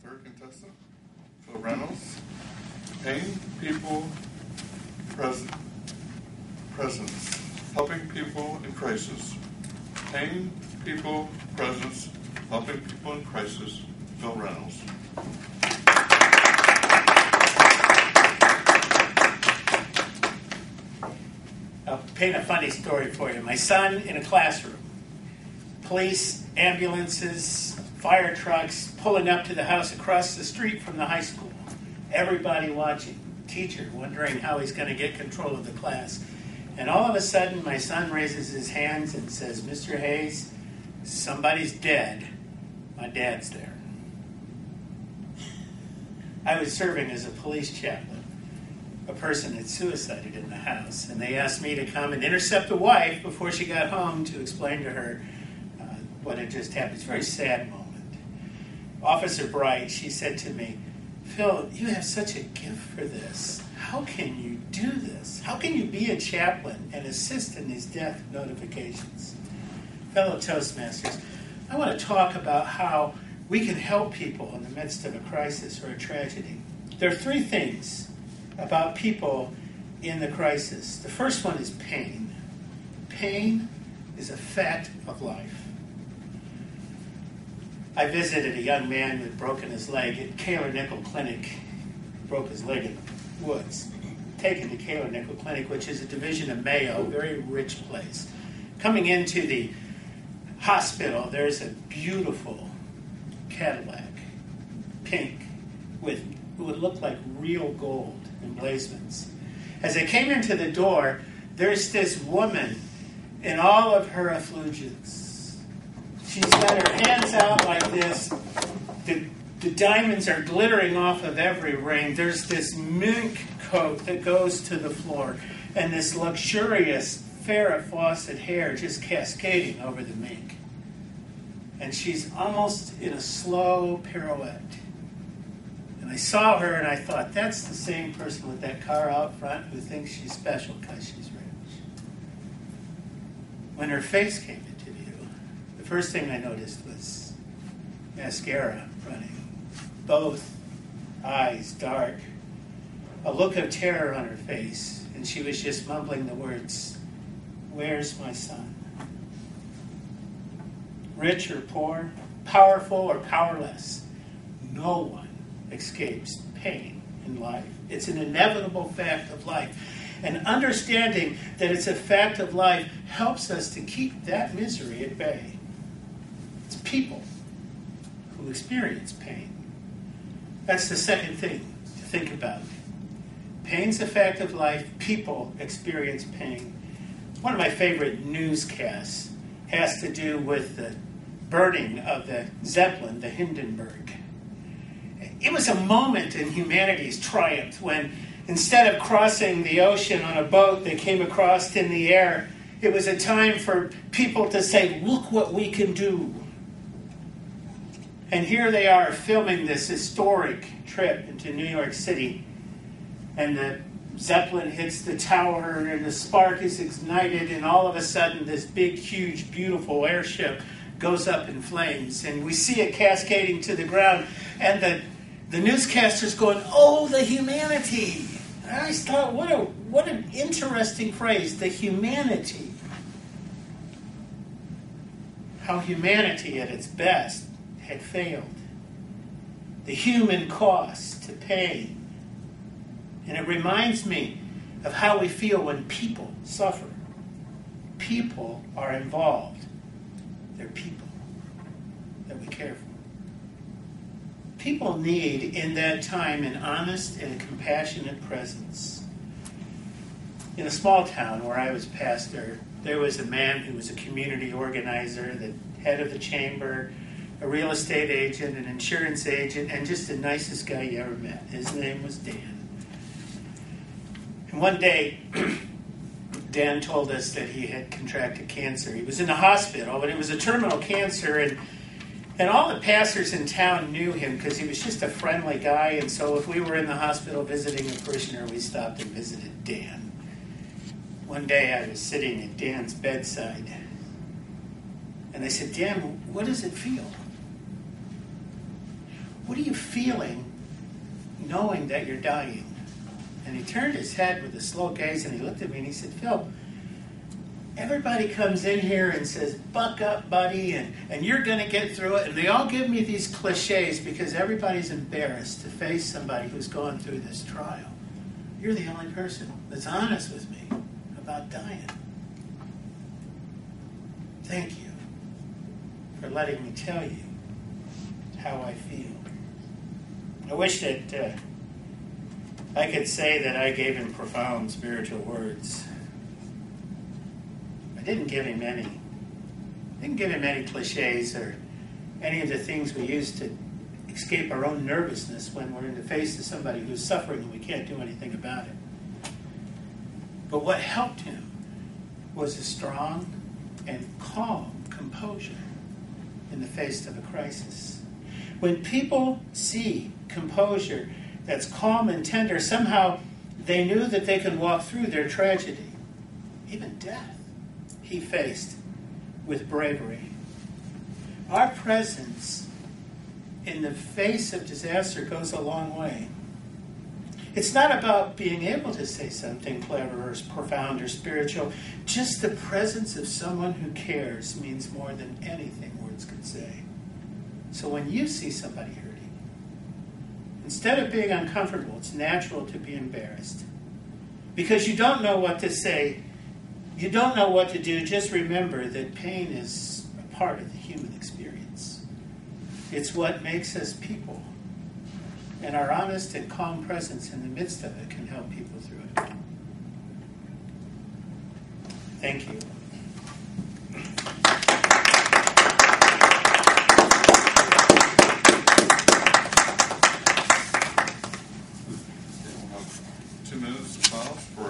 Third contestant, Phil Reynolds. Pain, people, presence. Helping people in crisis. Pain, people, presence. Helping people in crisis. Phil Reynolds. I'll paint a funny story for you. My son in a classroom. Police, ambulances, fire trucks pulling up to the house across the street from the high school. Everybody watching. Teacher wondering how he's going to get control of the class. And all of a sudden, my son raises his hands and says, "Mr. Hayes, somebody's dead. My dad's there." I was serving as a police chaplain. A person had suicided in the house, and they asked me to come and intercept the wife before she got home to explain to her what had just happened. It's a very sad moment. Officer Bright, she said to me, "Phil, you have such a gift for this. How can you do this? How can you be a chaplain and assist in these death notifications?" Fellow Toastmasters, I want to talk about how we can help people in the midst of a crisis or a tragedy. There are three things about people in the crisis. The first one is pain. Pain is a fact of life. I visited a young man who had broken his leg at Kaler Nickel Clinic. He broke his leg in the woods. Taken to Kaler Nickel Clinic, which is a division of Mayo, a very rich place. Coming into the hospital, there's a beautiful Cadillac, pink, with what would look like real gold emblazonments. As I came into the door, there's this woman in all of her effulgence. She's got her hands out like this. The diamonds are glittering off of every ring. There's this mink coat that goes to the floor, and this luxurious Farrah Fawcett hair just cascading over the mink. And she's almost in a slow pirouette. And I saw her and I thought, that's the same person with that car out front who thinks she's special because she's rich. When her face came into view, the first thing I noticed was mascara running. Both eyes dark. A look of terror on her face. And she was just mumbling the words, "Where's my son?" Rich or poor, powerful or powerless, no one escapes pain in life. It's an inevitable fact of life. And understanding that it's a fact of life helps us to keep that misery at bay. It's people who experience pain. That's the second thing to think about. Pain's a fact of life. People experience pain. One of my favorite newscasts has to do with the burning of the Zeppelin, the Hindenburg. It was a moment in humanity's triumph when instead of crossing the ocean on a boat they came across in the air, it was a time for people to say, "Look what we can do." And here they are filming this historic trip into New York City. And the Zeppelin hits the tower and the spark is ignited, and all of a sudden this big, huge, beautiful airship goes up in flames. And we see it cascading to the ground. And the newscaster's going, "Oh, the humanity." And I just thought, what an interesting phrase, the humanity. How humanity at its best had failed. The human cost to pain. And it reminds me of how we feel when people suffer. People are involved. They're people that we care for. People need, in that time, an honest and a compassionate presence. In a small town where I was pastor, there was a man who was a community organizer, the head of the chamber, a real estate agent, an insurance agent, and just the nicest guy you ever met. His name was Dan. And one day, Dan told us that he had contracted cancer. He was in the hospital, and it was a terminal cancer, and all the pastors in town knew him because he was just a friendly guy, and so if we were in the hospital visiting a parishioner, we stopped and visited Dan. One day I was sitting at Dan's bedside, and I said, "Dan, what does it feel?" what are you feeling knowing that you're dying? And he turned his head with a slow gaze and he looked at me and he said, Phil, everybody comes in here and says, buck up, buddy, and you're going to get through it. And they all give me these cliches because everybody's embarrassed to face somebody who's going through this trial. You're the only person that's honest with me about dying. Thank you for letting me tell you how I feel. I wish that I could say that I gave him profound spiritual words. I didn't give him any cliches or any of the things we use to escape our own nervousness when we're in the face of somebody who's suffering and we can't do anything about it. But what helped him was a strong and calm composure in the face of a crisis. When people see composure that's calm and tender, somehow they knew that they could walk through their tragedy, even death, he faced with bravery. Our presence in the face of disaster goes a long way. It's not about being able to say something clever or profound or spiritual. Just the presence of someone who cares means more than anything words could say. So when you see somebody hurting, instead of being uncomfortable, it's natural to be embarrassed. Because you don't know what to say, you don't know what to do. Just remember that pain is a part of the human experience. It's what makes us people. And our honest and calm presence in the midst of it can help people through it. Thank you. Okay, we'll have 2 minutes of silence for